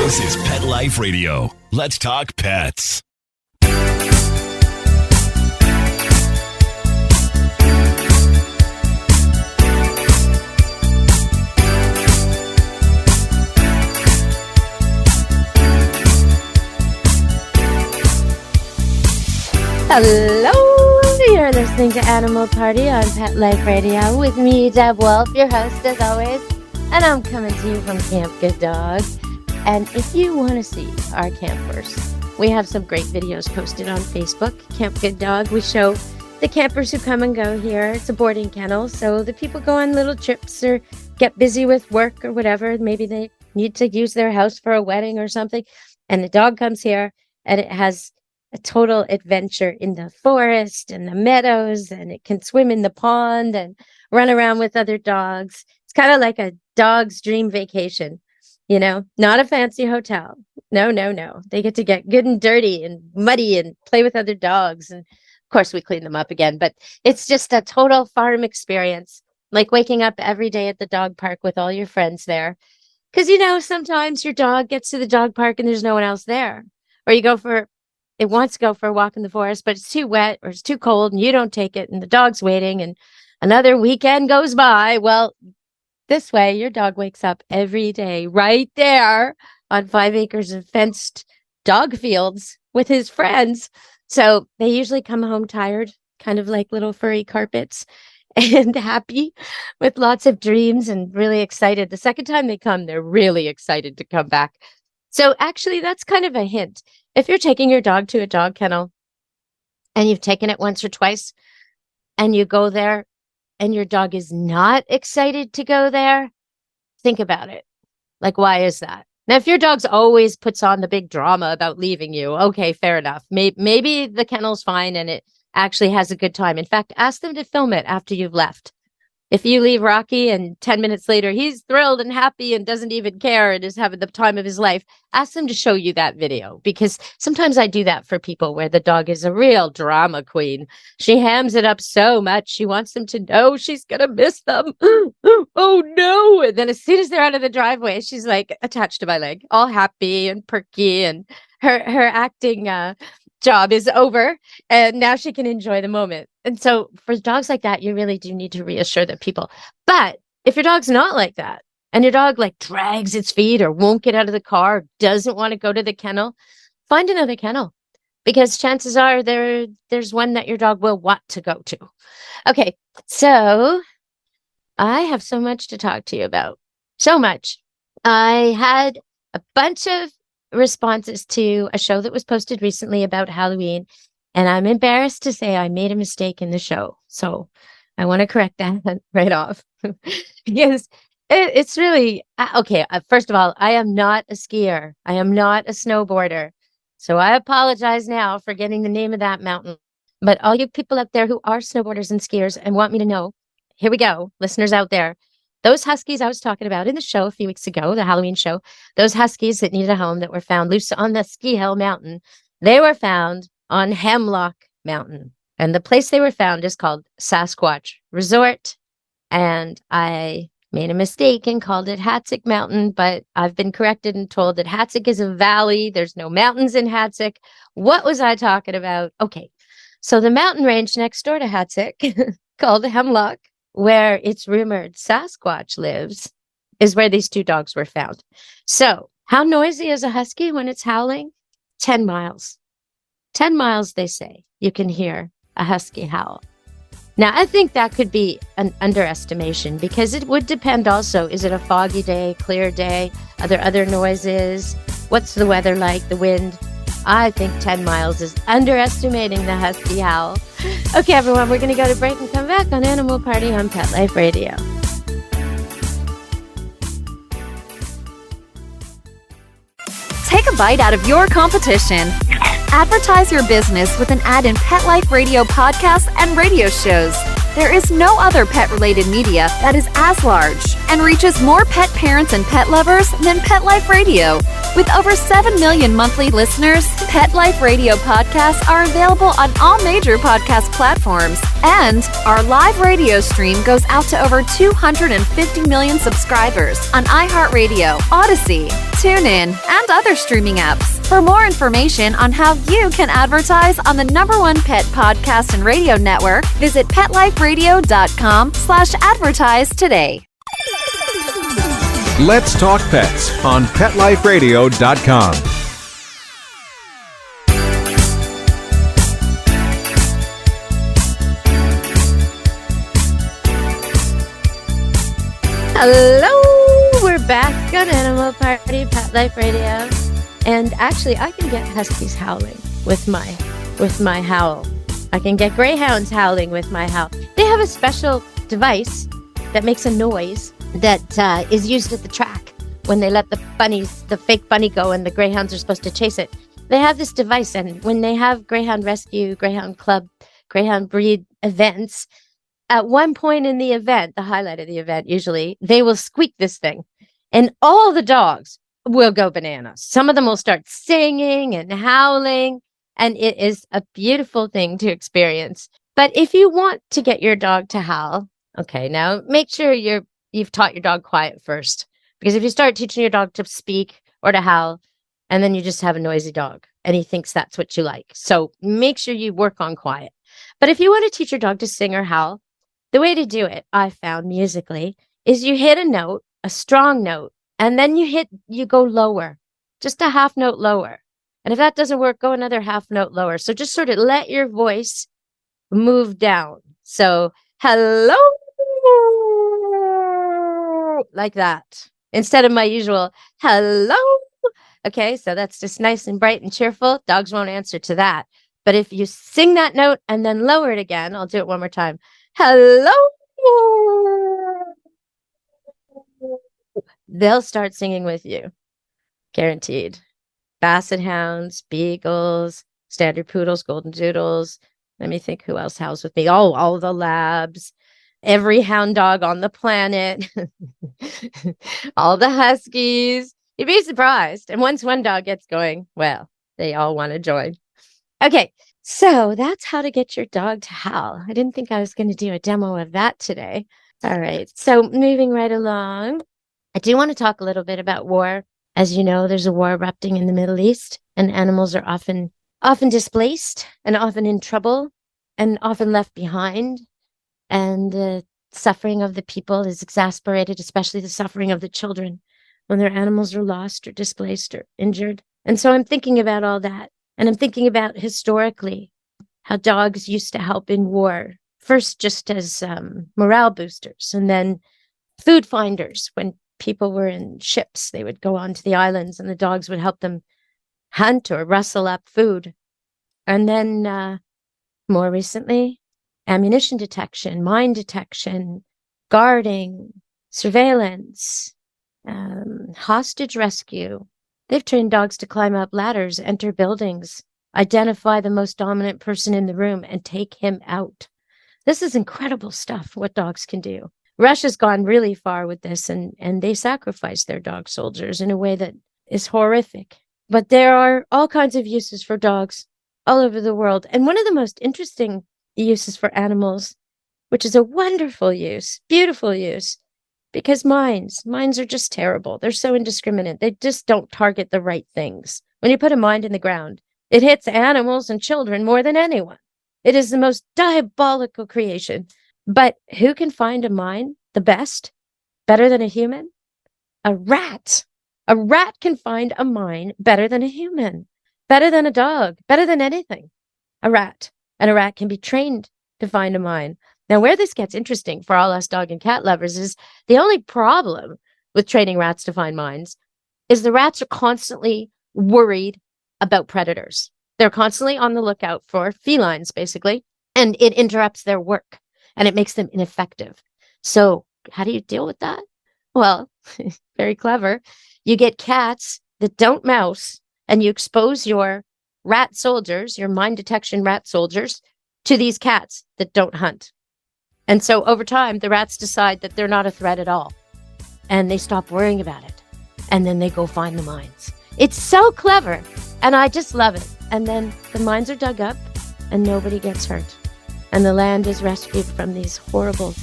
This is Pet Life Radio. Let's talk pets. Hello, you're listening to Animal Party on Pet Life Radio with me, Deb Wolf, your host as always, and I'm coming to you from Camp Good Dog. And if you want to see our campers, we have some great videos posted on Facebook, Camp Good Dog. We show the campers who come and go here. It's a boarding kennel, so the people go on little trips or get busy with work or whatever. Maybe they need to use their house for a wedding or something, and the dog comes here, and it has a total adventure in the forest and the meadows, and it can swim in the pond and run around with other dogs. It's kind of like a dog's dream vacation, you know, not a fancy hotel. No. They get to get good and dirty and muddy and play with other dogs. And of course we clean them up again, but it's just a total farm experience, like waking up every day at the dog park with all your friends there. Because, you know, sometimes your dog gets to the dog park and there's no one else there, or it wants to go for a walk in the forest, but it's too wet or it's too cold and you don't take it and the dog's waiting and another weekend goes by. Well, this way your dog wakes up every day right there on 5 acres of fenced dog fields with his friends. So they usually come home tired, kind of like little furry carpets, and happy with lots of dreams and really excited. The second time they come, they're really excited to come back. So actually, that's kind of a hint. If you're taking your dog to a dog kennel and you've taken it once or twice and you go there and your dog is not excited to go there, think about it. Like, why is that? Now, if your dog's always puts on the big drama about leaving you, okay, fair enough. Maybe the kennel's fine and it actually has a good time. In fact, ask them to film it after you've left. If you leave Rocky and 10 minutes later, he's thrilled and happy and doesn't even care and is having the time of his life, ask them to show you that video. Because sometimes I do that for people where the dog is a real drama queen. She hams it up so much. She wants them to know she's going to miss them. Oh, no. And then as soon as they're out of the driveway, she's like attached to my leg, all happy and perky. And her acting job is over and now she can enjoy the moment. And so for dogs like that, you really do need to reassure the people. But if your dog's not like that and your dog like drags its feet or won't get out of the car, doesn't want to go to the kennel, find another kennel, because chances are there's one that your dog will want to go to. Okay, so I have so much to talk to you about. So much. I had a bunch of responses to a show that was posted recently about Halloween, and I'm embarrassed to say I made a mistake in the show. So I want to correct that right off. Because it's really okay. First of all, I am not a skier. I am not a snowboarder. So I apologize now for getting the name of that mountain. But all you people out there who are snowboarders and skiers and want me to know, here we go, listeners out there. Those huskies I was talking about in the show a few weeks ago, the Halloween show, those huskies that needed a home that were found loose on the Ski Hill Mountain, they were found on Hemlock Mountain. And the place they were found is called Sasquatch Resort. And I made a mistake and called it Hatzick Mountain, but I've been corrected and told that Hatzick is a valley. There's no mountains in Hatzick. What was I talking about? Okay, so the mountain range next door to Hatzick, called Hemlock, where it's rumored Sasquatch lives, is where these two dogs were found. So how noisy is a husky when it's howling? 10 miles. 10 miles, they say, you can hear a husky howl. Now, I think that could be an underestimation because it would depend also. Is it a foggy day, clear day? Are there other noises? What's the weather like, the wind? I think 10 miles is underestimating the husky howl. Okay, everyone, we're going to go to break and come back on Animal Party on Pet Life Radio. Take a bite out of your competition. Advertise your business with an ad in Pet Life Radio podcasts and radio shows. There is no other pet-related media that is as large and reaches more pet parents and pet lovers than Pet Life Radio. With over 7 million monthly listeners, Pet Life Radio podcasts are available on all major podcast platforms. And our live radio stream goes out to over 250 million subscribers on iHeartRadio, Odyssey, TuneIn, and other streaming apps. For more information on how you can advertise on the #1 pet podcast and radio network, visit PetLifeRadio.com/advertise today. Let's Talk Pets on PetLifeRadio.com. Hello, we're back on Animal Party Pet Life Radio, and actually, I can get huskies howling with my howl. I can get greyhounds howling with my howl. They have a special device that makes a noise that is used at the track when they let the fake bunny go, and the greyhounds are supposed to chase it. They have this device, and when they have greyhound rescue, greyhound club, greyhound breed events. At one point in the event, the highlight of the event, usually, they will squeak this thing, and all the dogs will go bananas. Some of them will start singing and howling, and it is a beautiful thing to experience. But if you want to get your dog to howl, okay, now make sure you've taught your dog quiet first, because if you start teaching your dog to speak or to howl, and then you just have a noisy dog, and he thinks that's what you like. So make sure you work on quiet. But if you want to teach your dog to sing or howl, the way to do it, I found musically, is you hit a note, a strong note, and then you go lower, just a half note lower. And if that doesn't work, go another half note lower. So just sort of let your voice move down. So, hello, like that, instead of my usual hello. Okay, so that's just nice and bright and cheerful. Dogs won't answer to that. But if you sing that note and then lower it again, I'll do it one more time. Hello. They'll start singing with you. Guaranteed. Basset hounds, beagles, standard poodles, golden doodles. Let me think who else howls with me. All the labs, every hound dog on the planet, all the huskies. You'd be surprised. And once one dog gets going, well, they all want to join. Okay. So that's how to get your dog to howl. I didn't think I was going to do a demo of that today. All right. So moving right along, I do want to talk a little bit about war. As you know, there's a war erupting in the Middle East, and animals are often displaced and often in trouble and often left behind. And the suffering of the people is exasperated, especially the suffering of the children when their animals are lost or displaced or injured. And so I'm thinking about all that. And I'm thinking about historically how dogs used to help in war, first just as morale boosters, and then food finders. When people were in ships, they would go onto the islands and the dogs would help them hunt or rustle up food. And then more recently, ammunition detection, mine detection, guarding, surveillance, hostage rescue. They've trained dogs to climb up ladders, enter buildings, identify the most dominant person in the room, and take him out. This is incredible stuff, what dogs can do. Russia's gone really far with this, and they sacrifice their dog soldiers in a way that is horrific. But there are all kinds of uses for dogs all over the world. And one of the most interesting uses for animals, which is a wonderful use, beautiful use, because mines are just terrible. They're so indiscriminate. They just don't target the right things. When you put a mine in the ground, it hits animals and children more than anyone. It is the most diabolical creation. But who can find a mine the best, better than a human? A rat. A rat can find a mine better than a human, better than a dog, better than anything. A rat. And a rat can be trained to find a mine. Now, where this gets interesting for all us dog and cat lovers is the only problem with training rats to find mines is the rats are constantly worried about predators. They're constantly on the lookout for felines, basically, and it interrupts their work and it makes them ineffective. So how do you deal with that? Well, very clever. You get cats that don't mouse and you expose your rat soldiers, your mine detection rat soldiers, to these cats that don't hunt. And so over time, the rats decide that they're not a threat at all. And they stop worrying about it. And then they go find the mines. It's so clever. And I just love it. And then the mines are dug up and nobody gets hurt. And the land is rescued from these horrible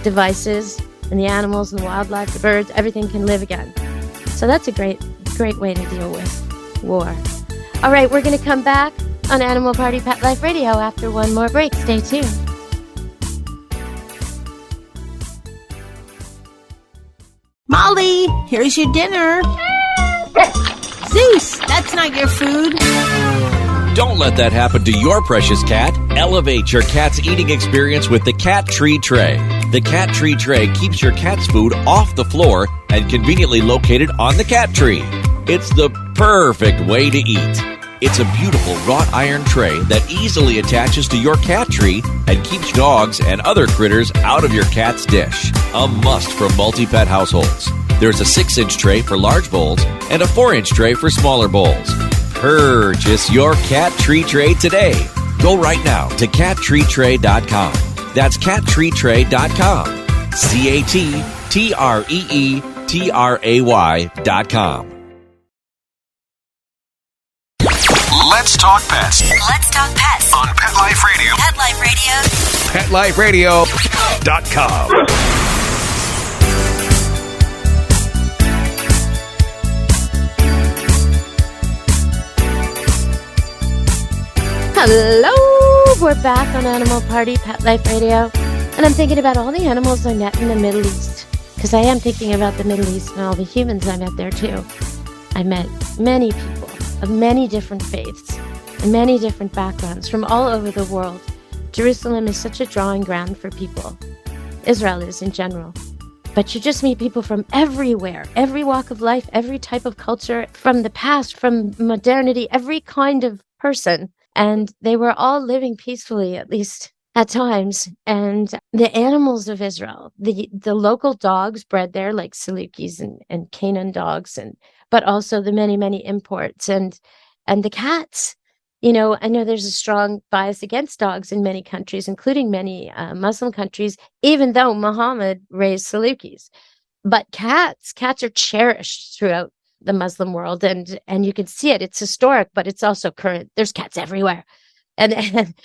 devices. And the animals and the wildlife, the birds, everything can live again. So that's a great great way to deal with war. All right, we're going to come back on Animal Party Pet Life Radio after one more break. Stay tuned. Molly, here's your dinner. Zeus, that's not your food. Don't let that happen to your precious cat. Elevate your cat's eating experience with the Cat Tree Tray. The Cat Tree Tray keeps your cat's food off the floor and conveniently located on the cat tree. It's the perfect way to eat. It's a beautiful wrought iron tray that easily attaches to your cat tree and keeps dogs and other critters out of your cat's dish. A must for multi-pet households. There's a 6-inch tray for large bowls and a 4-inch tray for smaller bowls. Purchase your Cat Tree Tray today. Go right now to cattreetray.com. That's cattreetray.com. cattreetray.com. Let's talk pets Let's talk pets on Pet Life Radio. Pet Life Radio. PetLifeRadio.com. Hello, we're back on Animal Party Pet Life Radio, and I'm thinking about all the animals I met in the Middle East, because I am thinking about the Middle East and all the humans I met there too. I met many people of many different faiths and many different backgrounds from all over the world. Jerusalem is such a drawing ground for people. Israel is in general. But you just meet people from everywhere, every walk of life, every type of culture, from the past, from modernity, every kind of person. And they were all living peacefully, at least at times. And the animals of Israel, the local dogs bred there, like Salukis and Canaan dogs, but also the many, many imports and the cats. You know, I know there's a strong bias against dogs in many countries, including many Muslim countries, even though Muhammad raised Salukis. But cats are cherished throughout the Muslim world, and you can see it. It's historic, but it's also current. There's cats everywhere, and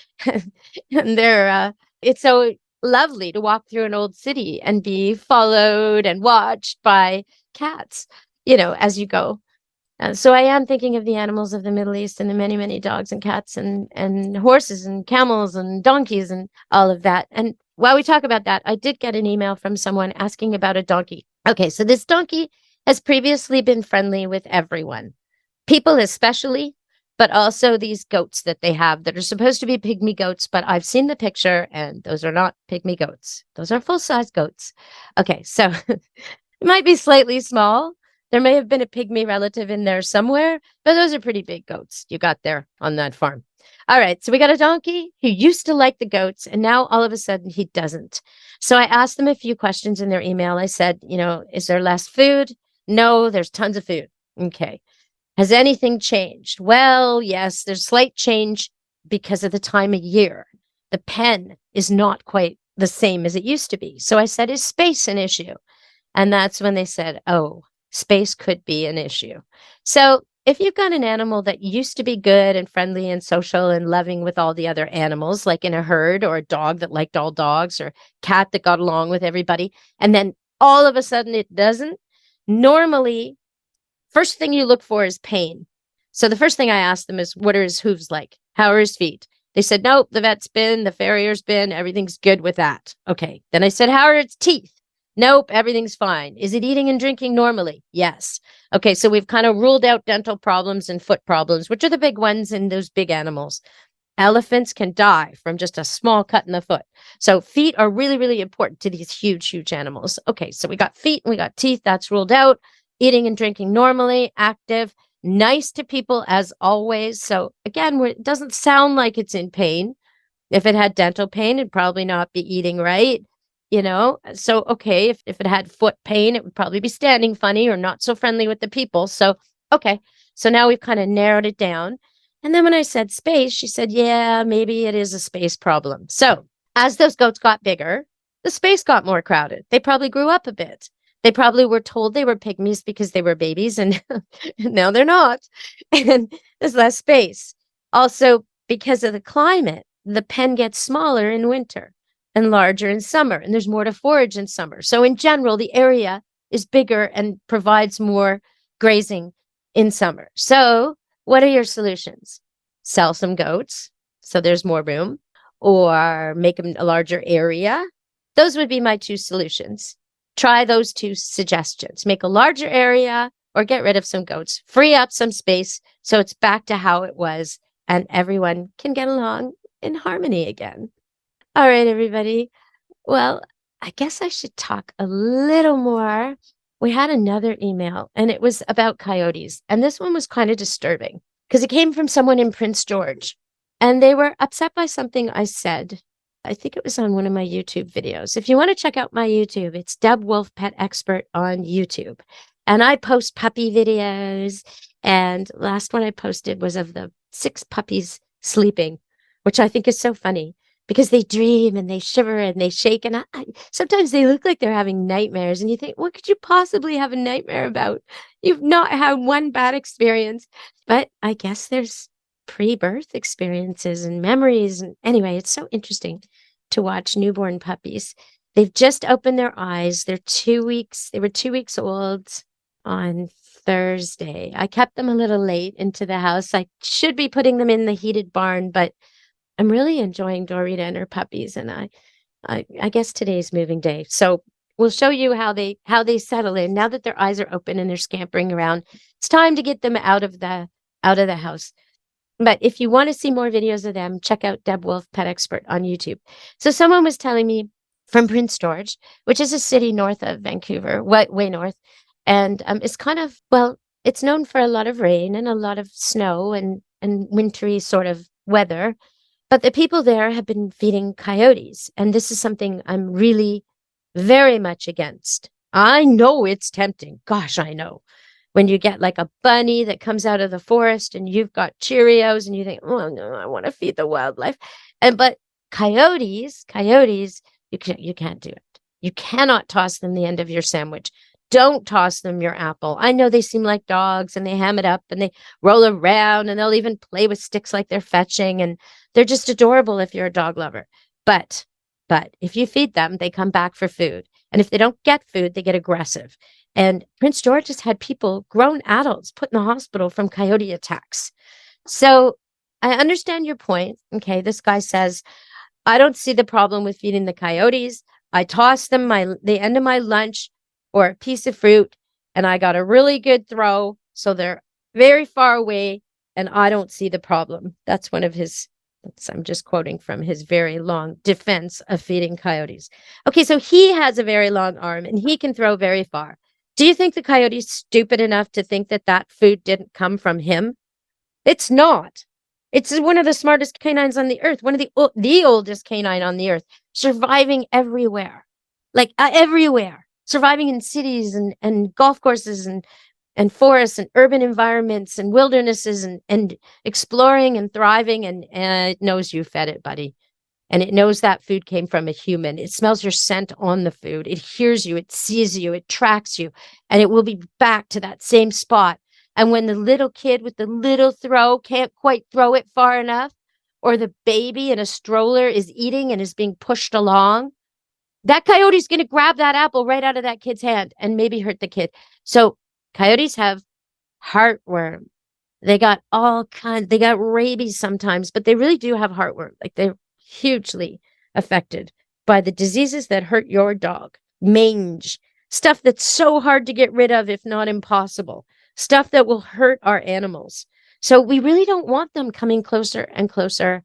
they're it's so lovely to walk through an old city and be followed and watched by cats, you know, as you go. So I am thinking of the animals of the Middle East and the many, many dogs and cats and horses and camels and donkeys and all of that. And while we talk about that, I did get an email from someone asking about a donkey. Okay, so this donkey has previously been friendly with everyone, people especially, but also these goats that they have that are supposed to be pygmy goats, but I've seen the picture and those are not pygmy goats. Those are full-size goats. Okay, so it might be slightly small. There may have been a pygmy relative in there somewhere, but those are pretty big goats you got there on that farm. All right, so we got a donkey who used to like the goats, and now all of a sudden he doesn't. So I asked them a few questions in their email. I said, you know, is there less food? No, there's tons of food. Okay. Has anything changed? Well, yes, there's slight change because of the time of year. The pen is not quite the same as it used to be. So I said, is space an issue? And that's when they said, oh, space could be an issue. So if you've got an animal that used to be good and friendly and social and loving with all the other animals, like in a herd, or a dog that liked all dogs, or cat that got along with everybody, and then all of a sudden it doesn't, normally, first thing you look for is pain. So the first thing I asked them is, what are his hooves like? How are his feet? They said, nope, the vet's been, the farrier's been, everything's good with that. Okay. Then I said, how are its teeth? Nope, everything's fine. Is it eating and drinking normally? Yes. Okay, so we've kind of ruled out dental problems and foot problems, which are the big ones in those big animals. Elephants can die from just a small cut in the foot. So feet are really, really important to these huge, huge animals. Okay, so we got feet and we got teeth. That's ruled out. Eating and drinking normally, active, nice to people as always. So again, it doesn't sound like it's in pain. If it had dental pain, it'd probably not be eating right, you know? So, okay, if it had foot pain, it would probably be standing funny or not so friendly with the people. So, okay, so now we've kind of narrowed it down. And then when I said space, she said, yeah, maybe it is a space problem. So as those goats got bigger, the space got more crowded. They probably grew up a bit. They probably were told they were pygmies because they were babies, and now they're not. And there's less space. Also, because of the climate, the pen gets smaller in winter and larger in summer, and there's more to forage in summer. So in general, the area is bigger and provides more grazing in summer. So what are your solutions? Sell some goats so there's more room, or make them a larger area. Those would be my two solutions. Try those two suggestions. Make a larger area or get rid of some goats. Free up some space so it's back to how it was and everyone can get along in harmony again. All right, everybody. Well, I guess I should talk a little more. We had another email and it was about coyotes. And this one was kind of disturbing because it came from someone in Prince George and they were upset by something I said. I think it was on one of my YouTube videos. If you want to check out my YouTube, it's Deb Wolf Pet Expert on YouTube. And I post puppy videos. And last one I posted was of the 6 puppies sleeping, which I think is so funny because they dream and they shiver and they shake. And sometimes they look like they're having nightmares. And you think, what could you possibly have a nightmare about? You've not had one bad experience. But I guess there's pre-birth experiences and memories. And anyway, it's so interesting to watch newborn puppies. They've just opened their eyes. They were 2 weeks old on Thursday. I kept them a little late into the house. I should be putting them in the heated barn, but I'm really enjoying Dorita and her puppies. And I guess today's moving day. So we'll show you how they settle in now that their eyes are open and they're scampering around. It's time to get them out of the house. But if you want to see more videos of them, check out Deb Wolf Pet Expert on YouTube. So someone was telling me from Prince George, which is a city north of Vancouver, way north. And it's kind of, well, it's known for a lot of rain and a lot of snow and wintry sort of weather. But the people there have been feeding coyotes. And this is something I'm really very much against. I know it's tempting. Gosh, I know. When you get like a bunny that comes out of the forest and you've got Cheerios and you think, oh no, I want to feed the wildlife. But coyotes, you can't do it. You cannot toss them the end of your sandwich. Don't toss them your apple. I know they seem like dogs and they ham it up and they roll around and they'll even play with sticks like they're fetching. And they're just adorable if you're a dog lover. But if you feed them, they come back for food. And if they don't get food, they get aggressive. And Prince George has had people, grown adults, put in the hospital from coyote attacks. So I understand your point. Okay, this guy says, I don't see the problem with feeding the coyotes. I toss them the end of my lunch or a piece of fruit, and I got a really good throw. So they're very far away, and I don't see the problem. That's one of his, I'm just quoting from his very long defense of feeding coyotes. Okay, so he has a very long arm, and he can throw very far. Do you think the coyote's stupid enough to think that that food didn't come from him? It's not. It's one of the smartest canines on the earth, one of the oldest canine on the earth, surviving everywhere, like everywhere, surviving in cities and golf courses and forests and urban environments and wildernesses and exploring and thriving. And it knows you fed it, buddy. And it knows that food came from a human. It smells your scent on the food. It hears you. It sees you. It tracks you. And it will be back to that same spot. And when the little kid with the little throw can't quite throw it far enough, or the baby in a stroller is eating and is being pushed along, that coyote's going to grab that apple right out of that kid's hand and maybe hurt the kid. So coyotes have heartworm. They got they got rabies sometimes, but they really do have heartworm. Like they're hugely affected by the diseases that hurt your dog. Mange, stuff that's so hard to get rid of, if not impossible, stuff that will hurt our animals. So we really don't want them coming closer and closer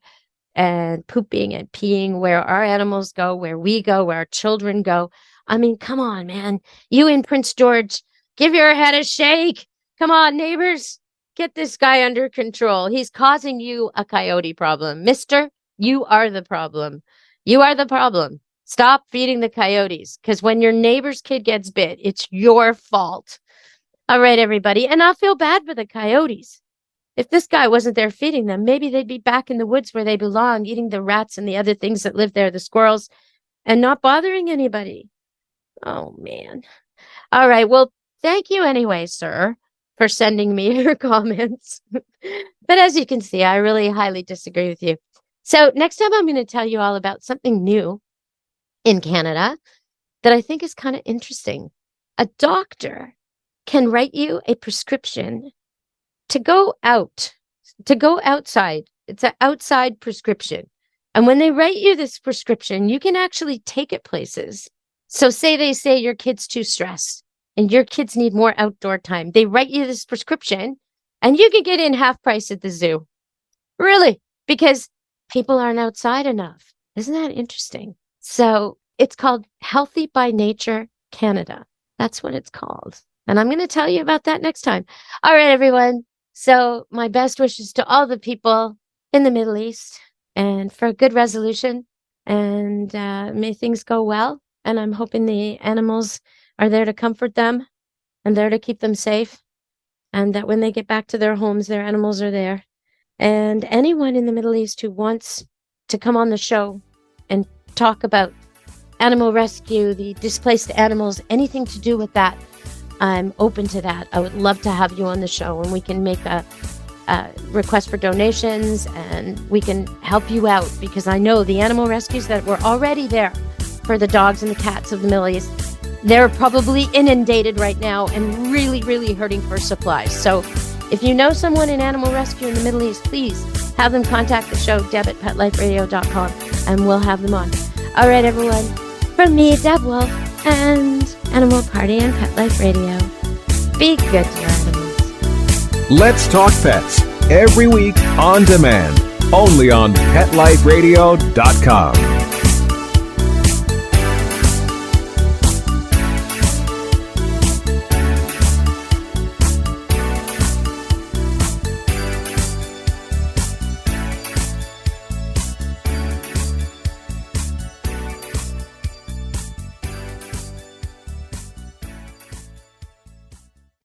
and pooping and peeing where our animals go, where we go, where our children go. I mean, come on, man. You in Prince George, give your head a shake. Come on, neighbors, get this guy under control. He's causing you a coyote problem. Mister, you are the problem. You are the problem. Stop feeding the coyotes, because when your neighbor's kid gets bit, it's your fault. All right, everybody. And I feel bad for the coyotes. If this guy wasn't there feeding them, maybe they'd be back in the woods where they belong, eating the rats and the other things that live there, the squirrels, and not bothering anybody. Oh, man. All right. Well, thank you anyway, sir, for sending me your comments. But as you can see, I really highly disagree with you. So next time I'm going to tell you all about something new in Canada that I think is kind of interesting. A doctor can write you a prescription to go outside. It's an outside prescription. And when they write you this prescription, you can actually take it places. So they say your kid's too stressed and your kids need more outdoor time. They write you this prescription and you can get in half price at the zoo. Really? Because people aren't outside enough. Isn't that interesting? So it's called Healthy by Nature Canada. That's what it's called. And I'm going to tell you about that next time. All right, everyone. So my best wishes to all the people in the Middle East and for a good resolution. And may things go well. And I'm hoping the animals are there to comfort them and there to keep them safe. And that when they get back to their homes, their animals are there. And anyone in the Middle East who wants to come on the show and talk about animal rescue, the displaced animals, anything to do with that, I'm open to that. I would love to have you on the show and we can make a request for donations and we can help you out because I know the animal rescues that were already there for the dogs and the cats of the Middle East, they're probably inundated right now and really, really hurting for supplies. So if you know someone in animal rescue in the Middle East, please have them contact the show, deb@petliferadio.com, and we'll have them on. All right, everyone. From me, Deb Wolf, and Animal Party and Pet Life Radio. Be good to your animals. Let's Talk Pets, every week on demand, only on PetLifeRadio.com.